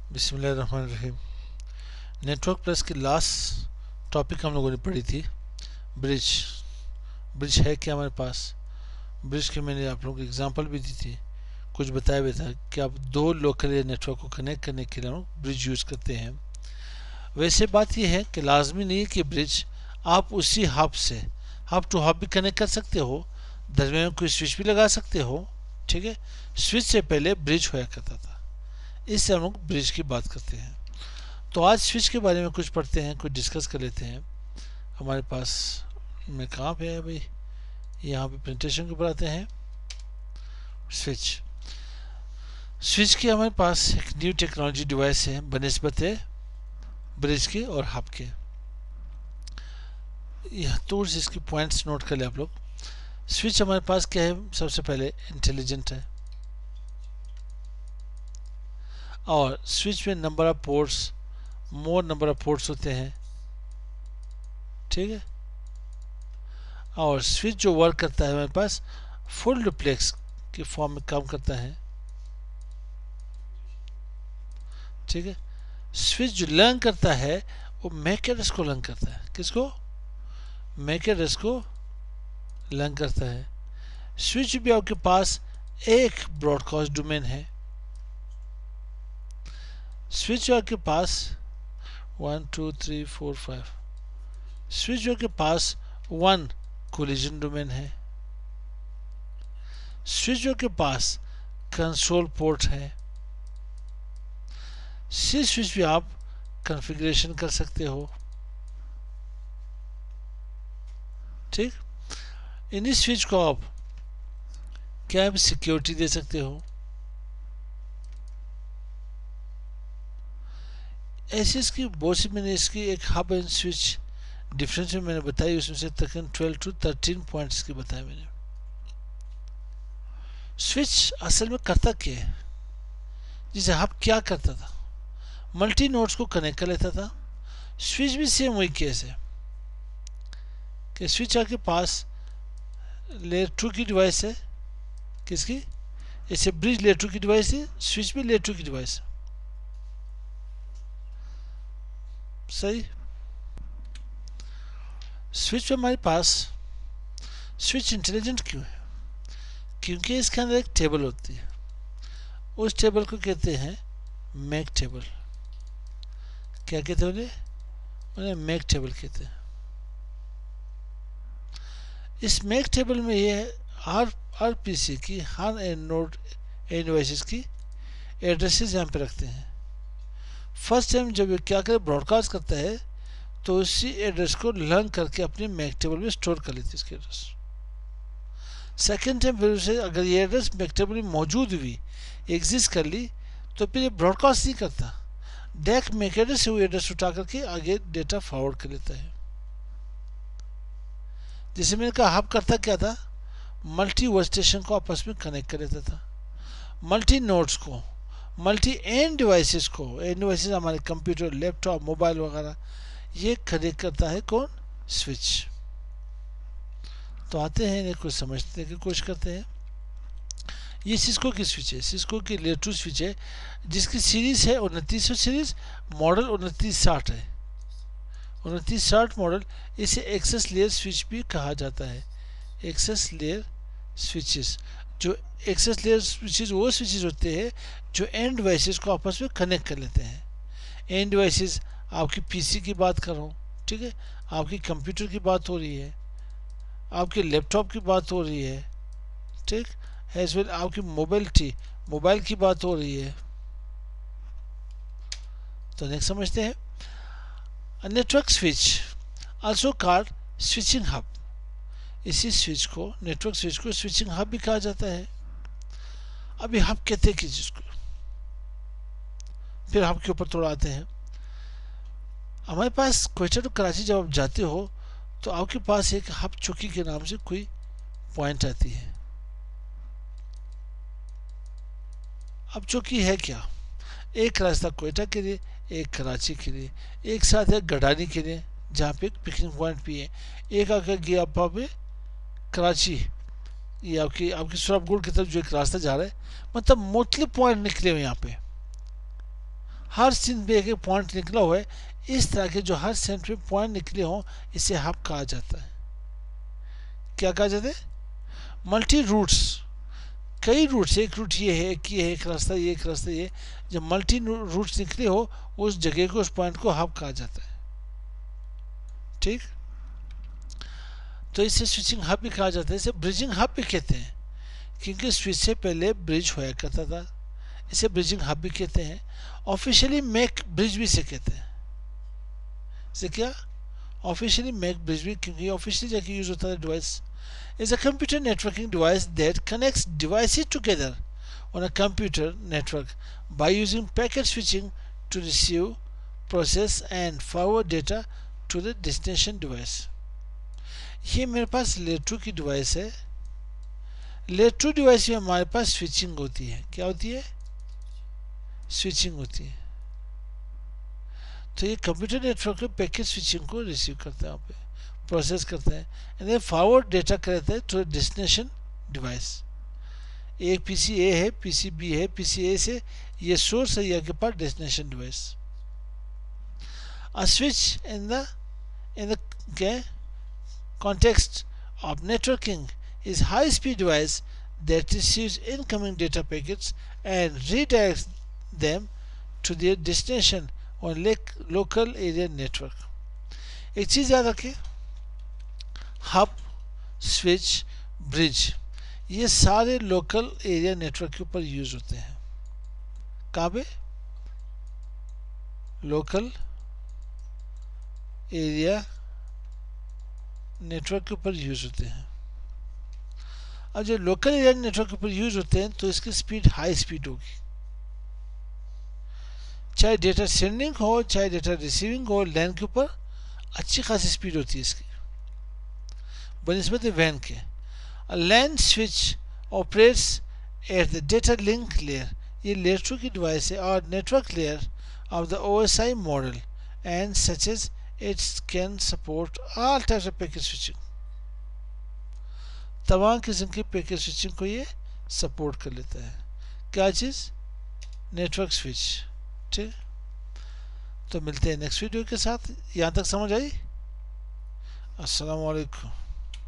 बिस्मिल्लाहिर्रहमानिर्रहीम। Network plus की last topic हम लोगों ने पढ़ी थी ब्रिज। ब्रिज है क्या हमारे पास? ब्रिज के मैंने आप लोगों को एग्जांपल भी दी थी, कुछ बताया भी था कि आप दो लोकल एरिया नेटवर्क को कनेक्ट करने के लिए हम ब्रिज यूज़ करते हैं। वैसे बात यह है कि लाजमी नहीं है कि ब्रिज आप उसी हब से हब टू हब भी कनेक्ट कर सकते हो, दरमियान में कोई स्विच भी लगा सकते हो। ठीक है, स्विच से पहले ब्रिज होया करता था, इससे हम लोग ब्रिज की बात करते हैं। तो आज स्विच के बारे में कुछ पढ़ते हैं, कुछ डिस्कस कर लेते हैं। हमारे पास में कहाँ पे है भाई, यहाँ पे प्रेजेंटेशन के ऊपर आते हैं। स्विच स्विच की हमारे पास एक न्यू टेक्नोलॉजी डिवाइस है बनिस्बत ब्रिज के और हब के। यह तो इसकी पॉइंट्स नोट कर ले आप लोग। स्विच हमारे पास क्या है? सबसे पहले इंटेलिजेंट है, और स्विच में number of ports, more number of ports होते हैं। ठीक है, और स्विच जो वर्क करता है हमारे पास फुल डुप्लेक्स की फॉर्म में काम करता है। ठीक है, स्विच जो लर्न करता है वो मैक एड्रेस को लर्न करता है। किसको? मैक एड्रेस को लर्न करता है। स्विच भी आपके पास एक ब्रॉडकास्ट डोमेन है। स्विच आपके पास 1 2 3 4 5, स्विच के पास 1 कोलिजन डोमेन है। स्विच के पास कंट्रोल पोर्ट है। स्विच भी आप कॉन्फ़िगरेशन कर सकते हो। ठीक, इन स्विच को आप क्या भी सिक्योरिटी दे सकते हो। ऐसे इसकी बहुत सी मैंने इसकी एक हब एंड स्विच डिफरेंस में मैंने बताई, उसमें से तकरीबन 12 to 13 पॉइंट्स की बताया मैंने। स्विच असल में करता क्या है? जैसे हब क्या करता था, मल्टी नोड्स को कनेक्ट कर लेता था। स्विच भी सेम वही केस है कि स्विच आपके पास लेयर 2 की डिवाइस है। किसकी? जैसे ब्रिज लेयर 2 की डिवाइस है, स्विच भी लेयर 2 की डिवाइस है। सही। स्विच पे हमारे पास स्विच इंटेलिजेंट क्यों है? क्योंकि इसके अंदर एक टेबल होती है, उस टेबल को कहते हैं मैक टेबल। क्या कहते हैं उन्हें मैक टेबल कहते हैं। इस मैक टेबल में ये हर पीसी की, हर नोड डिवाइसेस की एड्रेसेस यहाँ पे रखते हैं। फर्स्ट टाइम जब ये क्या करे, ब्रॉडकास्ट करता है, तो उसी एड्रेस को लर्न करके अपने मैक टेबल में स्टोर कर लेती है इसकी एड्रेस। सेकेंड टाइम फिर उसे अगर ये एड्रेस मैक टेबल में मौजूद हुई, एग्जिस्ट कर ली, तो फिर ये ब्रॉडकास्ट नहीं करता, डायरेक्ट मैक एड्रेस से वो एड्रेस उठा करके आगे डेटा फॉरवर्ड कर लेता है। जैसे मैंने कहा, हब करता क्या था? मल्टी वर्क स्टेशन को आपस में कनेक्ट कर लेता था, मल्टी नोड्स को, मल्टी एंड डिवाइसेस को। एंड डिवाइसेस हमारे कंप्यूटर, लैपटॉप, मोबाइल वगैरह, ये कनेक्ट करता है कौन? स्विच। तो आते हैं इन्हें कुछ समझने की कोशिश करते हैं। ये सिस्को की स्विच है, सिस्को की लेयर 2 स्विच है, जिसकी सीरीज है 2900 सीरीज, मॉडल 2960 है। 2960 मॉडल। इसे एक्सेस लेयर स्विच भी कहा जाता है। एक्सेस लेयर स्विचेस, जो एक्सेस लेयर स्विचेस वो स्विचेस होते हैं जो एंड डिवाइसेस को आपस में कनेक्ट कर लेते हैं। एंड डिवाइसेस आपकी पीसी की बात कर रहा हूँ, ठीक है, आपकी कंप्यूटर की बात हो रही है, आपके लैपटॉप की बात हो रही है, ठीक, एज वेल आपकी मोबाइल की बात हो रही है। तो नेक्स्ट समझते हैं। Network switch also called switching hub. इसी स्विच को, नेटवर्क स्विच को स्विचिंग हब भी कहा जाता है। अभी हब कहते हैं किस जिसको, फिर हब के ऊपर थोड़ा आते हैं। हमारे पास कोयटा टू कराची जब आप जाते हो, तो आपके पास एक हब चौकी के नाम से कोई पॉइंट आती है। अब चौकी है क्या? एक रास्ता कोयटा के लिए, एक कराची के लिए, एक साथ है गडानी के लिए जहाँ पे एक पिकनिक पॉइंट भी है, एक आकर गया आप पे कराची, ये आपकी सुरभगढ़ की तरफ जो एक रास्ता जा रहा है, मतलब मोस्टली पॉइंट निकले हुए यहाँ पे। हर सिंध पे एक एक पॉइंट निकला हुआ है, इस तरह के जो हर सेंटर पे पॉइंट निकले हों इसे हब कहा जाता है। क्या कहा जाता है? मल्टी रूट्स, कई रूट्स, एक रूट ये है, एक ये है, एक रास्ता ये, एक रास्ता ये, जब मल्टी रूट्स निकले हो उस जगह को, उस पॉइंट को हब कहा जाता है। ठीक, तो इसे स्विचिंग हब भी कहा जाता है, इसे ब्रिजिंग हब भी कहते हैं, क्योंकि स्विच से पहले ब्रिज होया करता था, इसे ब्रिजिंग हब भी कहते हैं। ऑफिशियली मेक ब्रिज भी इसे कहते हैं। इसे क्या? ऑफिशियली मेक ब्रिज भी, क्योंकि ऑफिशियली जाके यूज होता है device. Is a computer networking device that connects devices together on a computer network by using packet switching to receive, process and forward data to the destination device। ये मेरे पास layer 2 की device है। Layer 2 device में हमारे पास switching होती है। क्या होती है? स्विचिंग होती है। तो ये कंप्यूटर नेटवर्क में पैकेट स्विचिंग को रिसीव करता है, वहाँ पे प्रोसेस करता है, एंड फॉरवर्ड डेटा करता है टू डेस्टिनेशन डिवाइस। एक पीसी ए है, पीसी बी है, पीसी ए से ये सोर्स है, यहाँ के पास destination device. A switch in the context of networking is high-speed device that receives incoming data packets and redirects them to their destination on local area network। एक चीज याद रखिए, हब, स्विच, ब्रिज, ये सारे लोकल एरिया नेटवर्क के ऊपर use होते हैं। कहाँ पे? लोकल एरिया नेटवर्क के ऊपर यूज होते हैं। अब जो लोकल एरिया नेटवर्क के ऊपर यूज होते हैं तो इसकी स्पीड हाई स्पीड होगी, चाहे डेटा सेंडिंग हो चाहे डेटा रिसीविंग हो, लैन के ऊपर अच्छी खासी स्पीड होती है इसकी बनिस्बत वैन के। LAN switch operates at the data link layer, ये लेयर 2 की डिवाइस है, और network layer of the OSI model and such as it can support all types of packet switching। तमाम किस्म की पैकेट स्विचिंग को ये सपोर्ट कर लेता है। क्या चीज़? Network switch. ठीक, तो मिलते हैं नेक्स्ट वीडियो के साथ। यहाँ तक समझ आई? अस्सलाम वालेकुम।